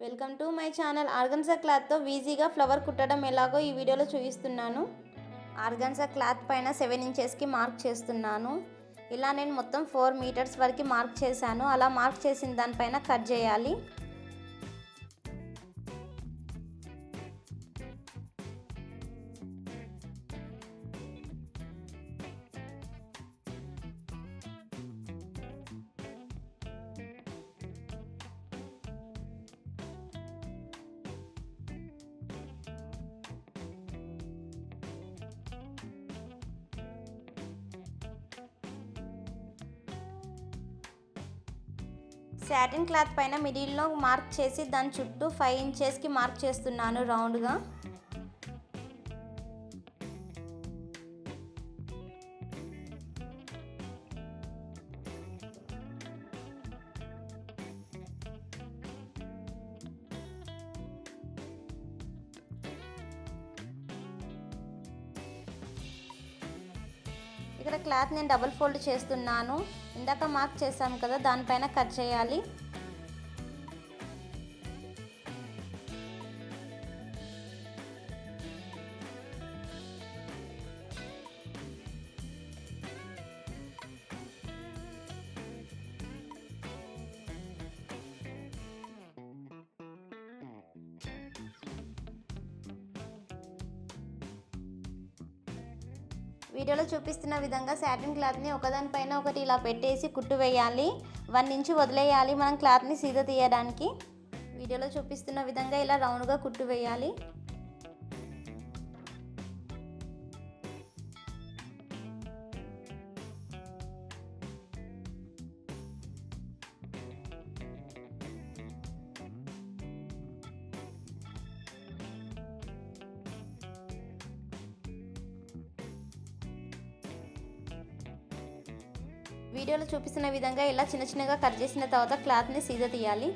Welcome to my channel. Organza క్లాత్తో ఈజీగా flower కుట్టడం ఎలాగో ఈ వీడియోలో చూపిస్తున్నాను. ఆర్గన్జా క్లాత్ పైన 7 ఇంచెస్కి మార్క్ చేస్తున్నాను. ఇలా నేను మొత్తం 4 మీటర్స్ వరకు మార్క్ చేశాను. అలా మార్క్ చేసిన దానిపైన కట్ చేయాలి. సాటిన్ క్లాత్ పైన మిడిల్లో మార్క్ చేసి దాని చుట్టూ 5 ఇంచెస్కి మార్క్ చేస్తున్నాను రౌండ్గా. ఇక్కడ క్లాత్ నేను డబుల్ ఫోల్డ్ చేస్తున్నాను. ఇందాక మార్క్ చేసాం కదా, దానిపైన కట్ చేయాలి. వీడియోలో చూపిస్తున్న విధంగా సాటిన్ క్లాత్ని ఒకదానిపైన ఒకటి ఇలా పెట్టేసి కుట్టు వేయాలి. 1 ఇంచ్ వదిలేయాలి మనం క్లాత్ని సీదా తీయడానికి. వీడియోలో చూపిస్తున్న విధంగా ఇలా రౌండ్గా కుట్టు వేయాలి. వీడియోలో చూపిస్తున్న విధంగా ఇలా చిన్న చిన్నగా కట్ చేసిన తర్వాత క్లాత్ని సీదా తీయాలి.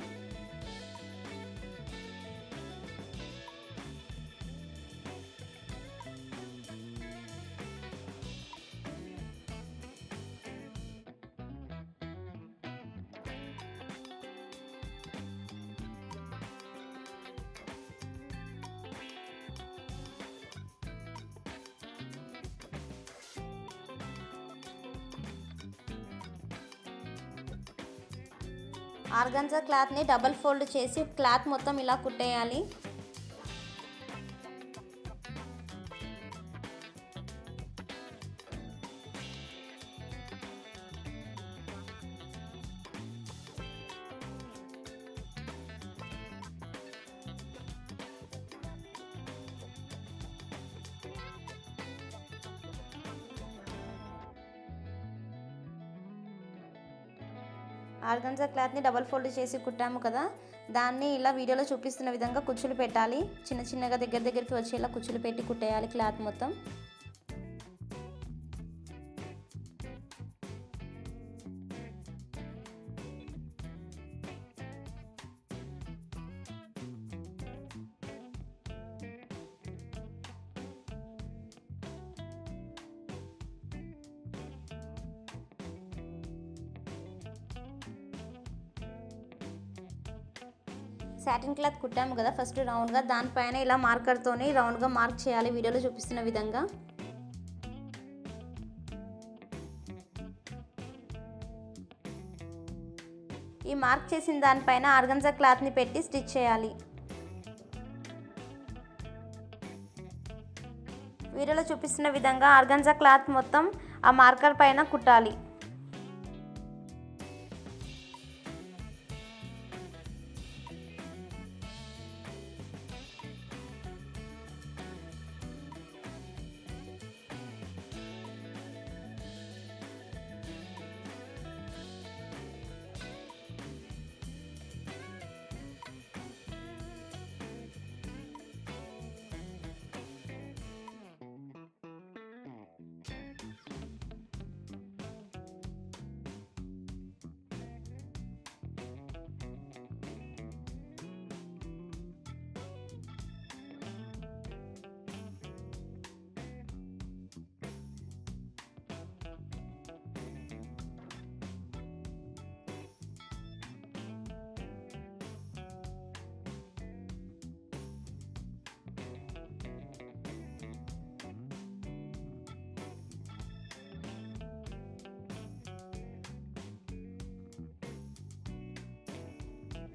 ఆర్గన్జా క్లాత్ని డబల్ ఫోల్డ్ చేసి క్లాత్ మొత్తం ఇలా కుట్టేయాలి. ఆర్గన్జా క్లాత్ని డబల్ ఫోల్డ్ చేసి కుట్టాము కదా, దాన్ని ఇలా వీడియోలో చూపిస్తున్న విధంగా కుచ్చులు పెట్టాలి. చిన్న చిన్నగా దగ్గరికి వచ్చేలా కుచ్చులు పెట్టి కుట్టేయాలి క్లాత్ మొత్తం. సాటిన్ క్లాత్ కుట్టాము కదా ఫస్ట్ రౌండ్గా, దానిపైన ఇలా మార్కర్తోని రౌండ్గా మార్క్ చేయాలి వీడియోలో చూపిస్తున్న విధంగా. ఈ మార్క్ చేసిన దానిపైన ఆర్గన్జా క్లాత్ని పెట్టి స్టిచ్ చేయాలి. వీడియోలో చూపిస్తున్న విధంగా ఆర్గన్జా క్లాత్ మొత్తం ఆ మార్కర్ పైన కుట్టాలి.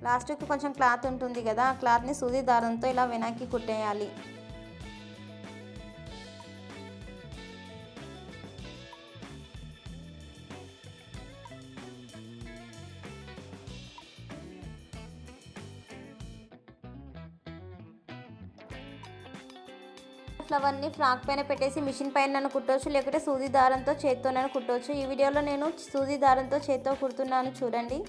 లాస్ట్కి కొంచెం క్లాత్ ఉంటుంది కదా, ఆ క్లాత్ని సూది దారంతో ఇలా వెనక్కి కుట్టేయాలి. ఫ్లవర్ని ఫ్రాక్ పైన పెట్టేసి మిషన్ పైన నన్ను కుట్టవచ్చు, లేకుంటే సూది దారంతో చేత్తో నన్ను కుట్టవచ్చు. ఈ వీడియోలో నేను సూది దారంతో చేత్తో కుడుతున్నాను చూడండి.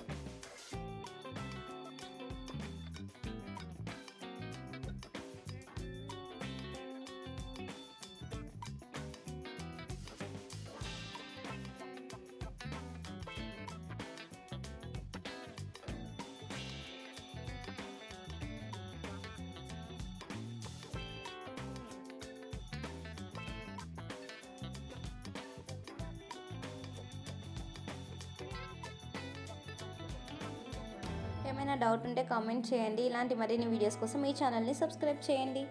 ఏమైనా డౌట్ ఉంటే కామెంట్ చేయండి. ఇలాంటి మరిన్ని వీడియోస్ కోసం ఈ ఛానల్ని సబ్స్క్రైబ్ చేయండి.